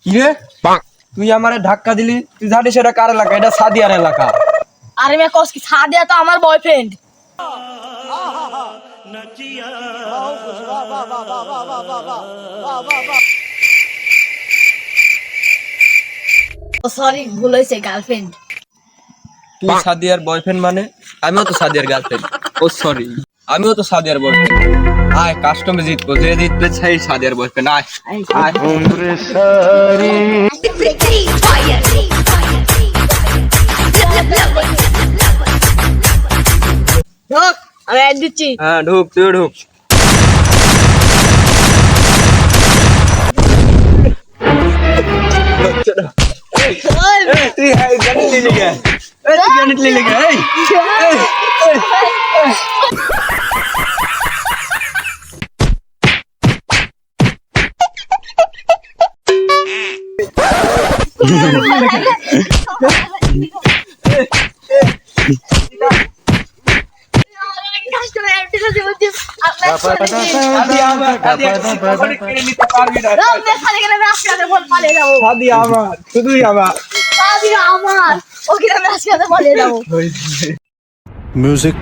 কি রে তুই আমারে ধাক্কা দিলি, তুই জানিস এটা কার এলাকা? এটা সাদিয়ার এলাকা। আরে মে কস কি সাদিয়া তো আমার বয়ফ্রেন্ড। সরি, ভুল হয়েছে, গার্লফ্রেন্ড। তুই সাদিয়ার বয়ফ্রেন্ড মানে? আমিও তো সাদিয়ার গার্লফ্রেন্ড। ও সরি, আমিও তো সাদিয়ার বয়ফ্রেন্ড। আয় কাস্টমে জিতবো, যে জিতবে সেই সাদিয়ার বয়ফ্রেন্ড। আয় আয় ঢোক, আমি অ্যাড দিচ্ছি। হ্যাঁ ঢুক, তুই ঢুক। তুই গাড়ি লিলে গে, তুই গাড়ি লিলে গে। সাদিয়া আমার, শুধুই আমার। আমার ওকে আমি আজকে পালিয়ে যাবো। Music